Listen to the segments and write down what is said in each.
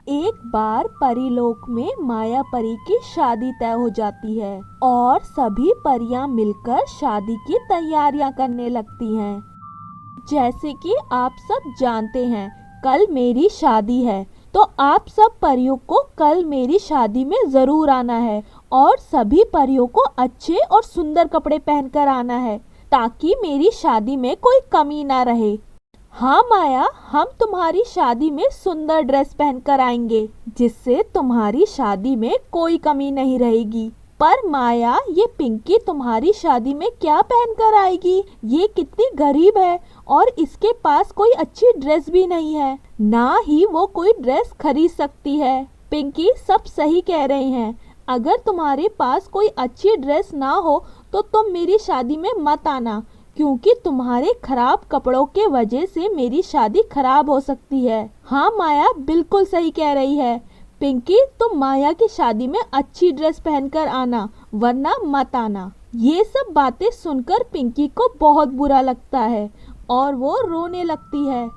एक बार परीलोक में माया परी की शादी तय हो जाती है और सभी परियां मिलकर शादी की तैयारियां करने लगती हैं। जैसे कि आप सब जानते हैं, कल मेरी शादी है, तो आप सब परियों को कल मेरी शादी में जरूर आना है और सभी परियों को अच्छे और सुंदर कपड़े पहनकर आना है ताकि मेरी शादी में कोई कमी ना रहे। हाँ माया, हम तुम्हारी शादी में सुंदर ड्रेस पहनकर आएंगे जिससे तुम्हारी शादी में कोई कमी नहीं रहेगी। पर माया, ये पिंकी तुम्हारी शादी में क्या पहनकर आएगी? ये कितनी गरीब है और इसके पास कोई अच्छी ड्रेस भी नहीं है, ना ही वो कोई ड्रेस खरीद सकती है। पिंकी सब सही कह रहे हैं। अगर तुम्हारे पास कोई अच्छी ड्रेस ना हो तो तुम मेरी शादी में मत आना, क्योंकि तुम्हारे खराब कपड़ों के वजह से मेरी शादी खराब हो सकती है। हाँ माया, बिल्कुल सही कह रही है। पिंकी, तुम माया की शादी में अच्छी ड्रेस पहनकर आना, वरना मत आना। ये सब बातें सुनकर पिंकी को बहुत बुरा लगता है और वो रोने लगती है।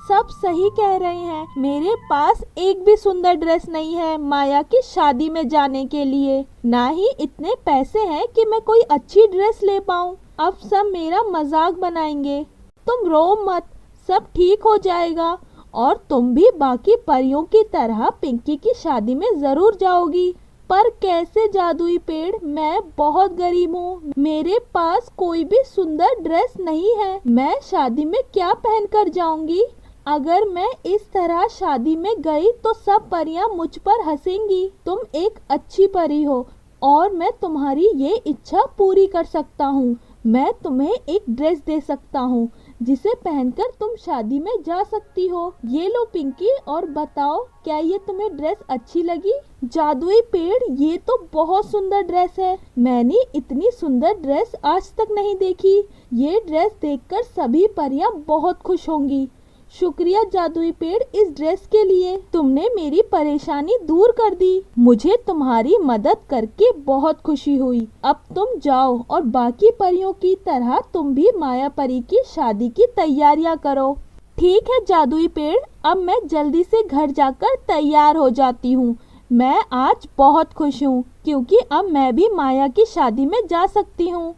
सब सही कह रहे हैं, मेरे पास एक भी सुंदर ड्रेस नहीं है माया की शादी में जाने के लिए, ना ही इतने पैसे हैं कि मैं कोई अच्छी ड्रेस ले पाऊँ। अब सब मेरा मजाक बनाएंगे। तुम रो मत, सब ठीक हो जाएगा और तुम भी बाकी परियों की तरह पिंकी की शादी में जरूर जाओगी। पर कैसे जादुई पेड़? मैं बहुत गरीब हूँ, मेरे पास कोई भी सुंदर ड्रेस नहीं है। मैं शादी में क्या पहनकर जाऊंगी? अगर मैं इस तरह शादी में गई तो सब परियां मुझ पर हंसेंगी। तुम एक अच्छी परी हो और मैं तुम्हारी ये इच्छा पूरी कर सकता हूँ। मैं तुम्हें एक ड्रेस दे सकता हूँ जिसे पहनकर तुम शादी में जा सकती हो। ये लो पिंकी, और बताओ क्या ये तुम्हें ड्रेस अच्छी लगी? जादुई पेड़, ये तो बहुत सुंदर ड्रेस है। मैंने इतनी सुंदर ड्रेस आज तक नहीं देखी। ये ड्रेस देखकर सभी परियां बहुत खुश होंगी। शुक्रिया जादुई पेड़ इस ड्रेस के लिए, तुमने मेरी परेशानी दूर कर दी। मुझे तुम्हारी मदद करके बहुत खुशी हुई। अब तुम जाओ और बाकी परियों की तरह तुम भी माया परी की शादी की तैयारियां करो। ठीक है जादुई पेड़, अब मैं जल्दी से घर जाकर तैयार हो जाती हूँ। मैं आज बहुत खुश हूँ क्योंकि अब मैं भी माया की शादी में जा सकती हूँ।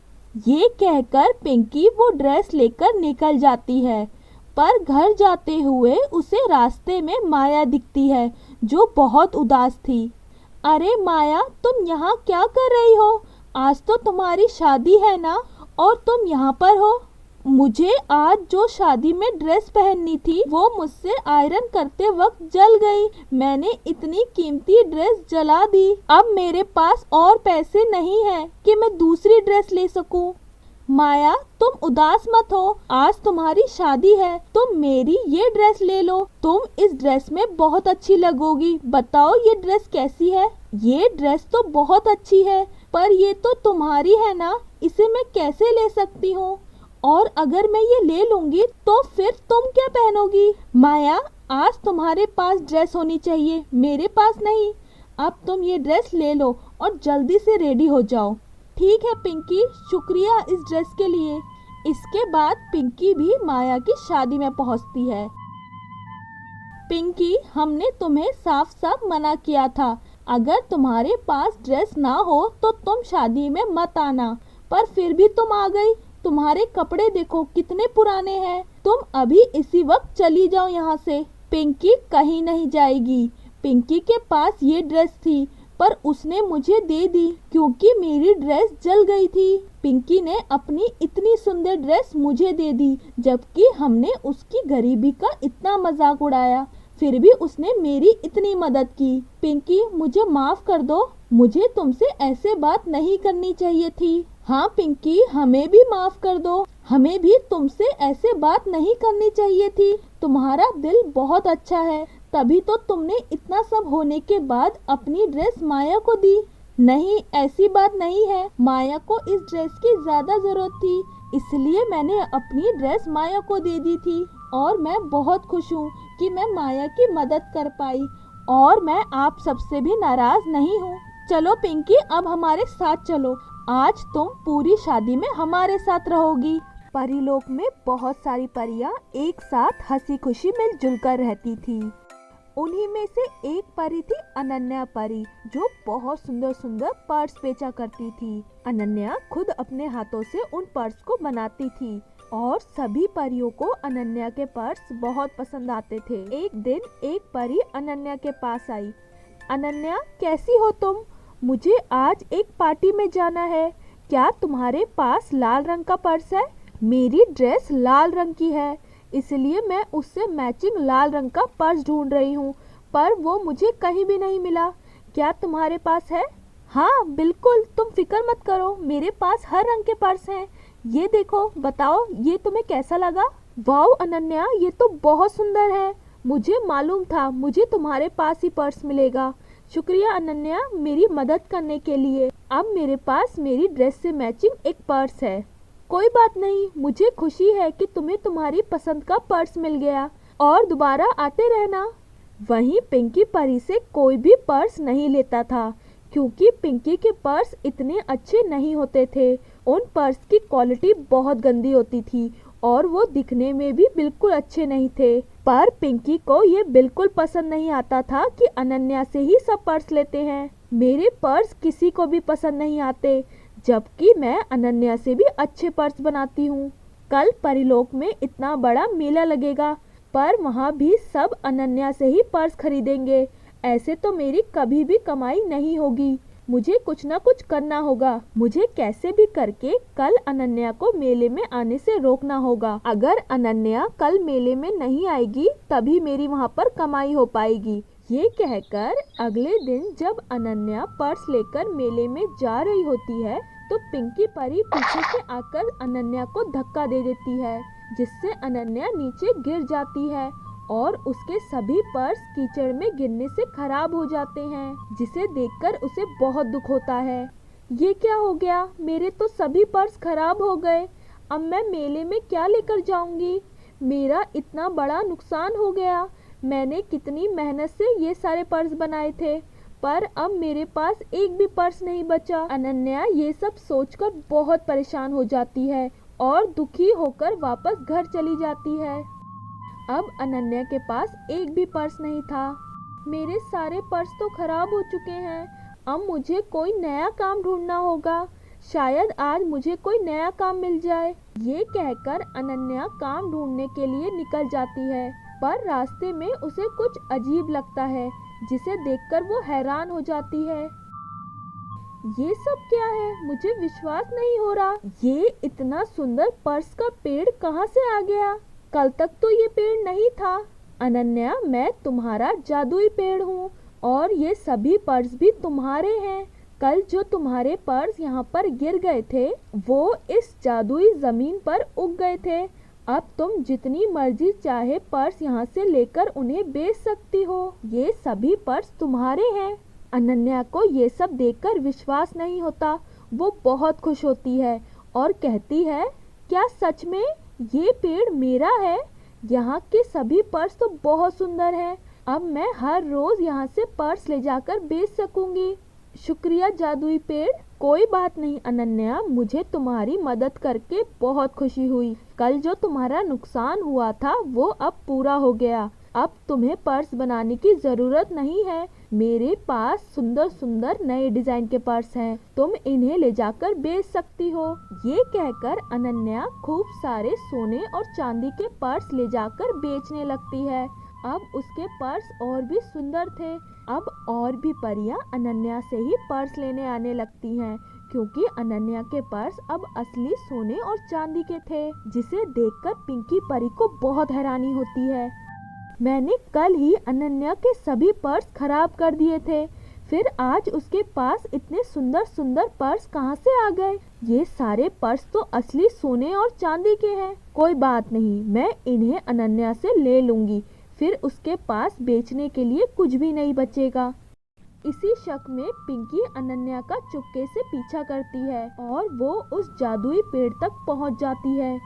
ये कहकर पिंकी वो ड्रेस लेकर निकल जाती है। पर घर जाते हुए उसे रास्ते में माया दिखती है जो बहुत उदास थी। अरे माया, तुम यहाँ क्या कर रही हो? आज तो तुम्हारी शादी है ना, और तुम यहाँ पर हो? मुझे आज जो शादी में ड्रेस पहननी थी वो मुझसे आयरन करते वक्त जल गई। मैंने इतनी कीमती ड्रेस जला दी। अब मेरे पास और पैसे नहीं हैं कि मैं दूसरी ड्रेस ले सकूं। माया, तुम उदास मत हो, आज तुम्हारी शादी है, तुम मेरी ये ड्रेस ले लो। तुम इस ड्रेस में बहुत अच्छी लगोगी। बताओ ये ड्रेस कैसी है? ये ड्रेस तो बहुत अच्छी है, पर ये तो तुम्हारी है ना, इसे मैं कैसे ले सकती हूँ? और अगर मैं ये ले लूंगी तो फिर तुम क्या पहनोगी? माया, आज तुम्हारे पास ड्रेस होनी चाहिए, मेरे पास नहीं। अब तुम ये ड्रेस ले लो और जल्दी से रेडी हो जाओ। ठीक है पिंकी, शुक्रिया इस ड्रेस के लिए। इसके बाद पिंकी भी माया की शादी में पहुंचती है। पिंकी, हमने तुम्हें साफ साफ मना किया था, अगर तुम्हारे पास ड्रेस ना हो तो तुम शादी में मत आना, पर फिर भी तुम आ गई। तुम्हारे कपड़े देखो कितने पुराने हैं। तुम अभी इसी वक्त चली जाओ यहाँ से। पिंकी कहीं नहीं जाएगी। पिंकी के पास ये ड्रेस थी, पर उसने मुझे दे दी क्योंकि मेरी ड्रेस जल गई थी। पिंकी ने अपनी इतनी सुंदर ड्रेस मुझे दे दी, जबकि हमने उसकी गरीबी का इतना मजाक उड़ाया, फिर भी उसने मेरी इतनी मदद की। पिंकी, मुझे माफ कर दो, मुझे तुमसे ऐसे बात नहीं करनी चाहिए थी। हाँ पिंकी, हमें भी माफ कर दो, हमें भी तुमसे ऐसे बात नहीं करनी चाहिए थी। तुम्हारा दिल बहुत अच्छा है, तभी तो तुमने इतना सब होने के बाद अपनी ड्रेस माया को दी। नहीं, ऐसी बात नहीं है, माया को इस ड्रेस की ज्यादा जरूरत थी, इसलिए मैंने अपनी ड्रेस माया को दे दी थी। और मैं बहुत खुश हूँ कि मैं माया की मदद कर पाई, और मैं आप सबसे भी नाराज नहीं हूँ। चलो पिंकी, अब हमारे साथ चलो, आज तुम पूरी शादी में हमारे साथ रहोगी। परीलोक में बहुत सारी परियां एक साथ हंसी खुशी मिलजुल कर रहती थी। उन्हीं में से एक परी थी अनन्या परी, जो बहुत सुंदर सुंदर पर्स बेचा करती थी। अनन्या खुद अपने हाथों से उन पर्स को बनाती थी और सभी परियों को अनन्या के पर्स बहुत पसंद आते थे। एक दिन एक परी अनन्या के पास आई। अनन्या, कैसी हो तुम? मुझे आज एक पार्टी में जाना है। क्या तुम्हारे पास लाल रंग का पर्स है? मेरी ड्रेस लाल रंग की है, इसलिए मैं उससे मैचिंग लाल रंग का पर्स ढूंढ रही हूँ, पर वो मुझे कहीं भी नहीं मिला। क्या तुम्हारे पास है? हाँ बिल्कुल, तुम फिक्र मत करो, मेरे पास हर रंग के पर्स हैं। ये देखो, बताओ ये तुम्हें कैसा लगा? वाओ अनन्या, ये तो बहुत सुंदर है। मुझे मालूम था मुझे तुम्हारे पास ही पर्स मिलेगा। शुक्रिया अनन्या, मेरी मदद करने के लिए। अब मेरे पास मेरी ड्रेस से मैचिंग एक पर्स है। कोई बात नहीं, मुझे खुशी है कि तुम्हें तुम्हारी पसंद का पर्स मिल गया, और दोबारा आते रहना। वहीं पिंकी परी से कोई भी पर्स नहीं लेता था, क्योंकि पिंकी के पर्स इतने अच्छे नहीं होते थे। उन पर्स की क्वालिटी बहुत गंदी होती थी और वो दिखने में भी बिल्कुल अच्छे नहीं थे। पर पिंकी को ये बिल्कुल पसंद नहीं आता था कि अनन्या से ही सब पर्स लेते हैं। मेरे पर्स किसी को भी पसंद नहीं आते, जबकि मैं अनन्या से भी अच्छे पर्स बनाती हूँ। कल परीलोक में इतना बड़ा मेला लगेगा, पर वहाँ भी सब अनन्या से ही पर्स खरीदेंगे। ऐसे तो मेरी कभी भी कमाई नहीं होगी। मुझे कुछ ना कुछ करना होगा। मुझे कैसे भी करके कल अनन्या को मेले में आने से रोकना होगा। अगर अनन्या कल मेले में नहीं आएगी तभी मेरी वहाँ पर कमाई हो पाएगी। ये कहकर अगले दिन जब अनन्या पर्स लेकर मेले में जा रही होती है, तो पिंकी परी पीछे से आकर अनन्या को धक्का दे देती है, जिससे अनन्या नीचे गिर जाती है और उसके सभी पर्स कीचड़ में गिरने से खराब हो जाते हैं, जिसे देखकर उसे बहुत दुख होता है। ये क्या हो गया? मेरे तो सभी पर्स खराब हो गए। अब मैं मेले में क्या लेकर जाऊंगी? मेरा इतना बड़ा नुकसान हो गया। मैंने कितनी मेहनत से ये सारे पर्स बनाए थे, पर अब मेरे पास एक भी पर्स नहीं बचा। अनन्या ये सब सोचकर बहुत परेशान हो जाती है और दुखी होकर वापस घर चली जाती है। अब अनन्या के पास एक भी पर्स नहीं था। मेरे सारे पर्स तो खराब हो चुके हैं। अब मुझे कोई नया काम ढूंढना होगा। शायद आज मुझे कोई नया काम मिल जाए। ये कहकर अनन्या काम ढूंढने के लिए निकल जाती है, पर रास्ते में उसे कुछ अजीब लगता है, जिसे देखकर वो हैरान हो जाती है। ये सब क्या है? मुझे विश्वास नहीं हो रहा। ये इतना सुंदर पर्स का पेड़ कहाँ से आ गया? कल तक तो ये पेड़ नहीं था। अनन्या, मैं तुम्हारा जादुई पेड़ हूँ और ये सभी पर्स भी तुम्हारे हैं। कल जो तुम्हारे पर्स यहाँ पर गिर गए थे, वो इस जादुई जमीन पर उग गए थे। अब तुम जितनी मर्जी चाहे पर्स यहाँ से लेकर उन्हें बेच सकती हो। ये सभी पर्स तुम्हारे हैं। अनन्या को ये सब देखकर विश्वास नहीं होता। वो बहुत खुश होती है और कहती है, क्या सच में ये पेड़ मेरा है? यहाँ के सभी पर्स तो बहुत सुंदर हैं। अब मैं हर रोज यहाँ से पर्स ले जाकर बेच सकूंगी। शुक्रिया जादुई पेड़। कोई बात नहीं अनन्या, मुझे तुम्हारी मदद करके बहुत खुशी हुई। कल जो तुम्हारा नुकसान हुआ था वो अब पूरा हो गया। अब तुम्हें पर्स बनाने की जरूरत नहीं है। मेरे पास सुंदर सुंदर नए डिजाइन के पर्स हैं, तुम इन्हें ले जाकर बेच सकती हो। ये कहकर अनन्या खूब सारे सोने और चांदी के पर्स ले जाकर बेचने लगती है। अब उसके पर्स और भी सुंदर थे। अब और भी परियां अनन्या से ही पर्स लेने आने लगती हैं, क्योंकि अनन्या के पर्स अब असली सोने और चांदी के थे, जिसे देखकर पिंकी परी को बहुत हैरानी होती है। मैंने कल ही अनन्या के सभी पर्स खराब कर दिए थे, फिर आज उसके पास इतने सुंदर सुंदर पर्स कहाँ से आ गए? ये सारे पर्स तो असली सोने और चांदी के हैं। कोई बात नहीं, मैं इन्हें अनन्या से ले लूंगी, फिर उसके पास बेचने के लिए कुछ भी नहीं बचेगा। इसी शक में पिंकी अनन्या का चुपके से पीछा करती है और वो उस जादुई पेड़ तक पहुंच जाती है।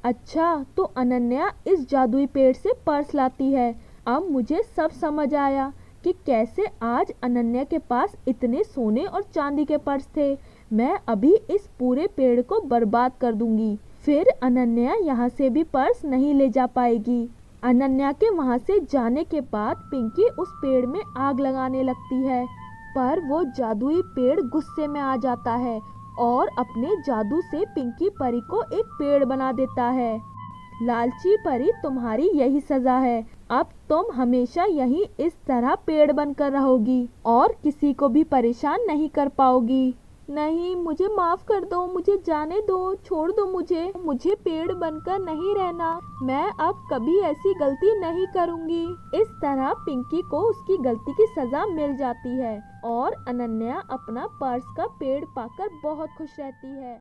अच्छा, तो अनन्या इस जादुई पेड़ से पर्स लाती है। अब मुझे सब समझ आया कि कैसे आज अनन्या के पास इतने सोने और चांदी के पर्स थे। मैं अभी इस पूरे पेड़ को बर्बाद कर दूंगी, फिर अनन्या यहाँ से भी पर्स नहीं ले जा पाएगी। अनन्या के वहाँ से जाने के बाद पिंकी उस पेड़ में आग लगाने लगती है, पर वो जादुई पेड़ गुस्से में आ जाता है और अपने जादू से पिंकी परी को एक पेड़ बना देता है। लालची परी, तुम्हारी यही सजा है। अब तुम हमेशा यही इस तरह पेड़ बनकर रहोगी और किसी को भी परेशान नहीं कर पाओगी। नहीं, मुझे माफ कर दो, मुझे जाने दो, छोड़ दो मुझे पेड़ बनकर नहीं रहना। मैं अब कभी ऐसी गलती नहीं करूंगी। इस तरह पिंकी को उसकी गलती की सजा मिल जाती है और अनन्या अपना पर्स का पेड़ पाकर बहुत खुश रहती है।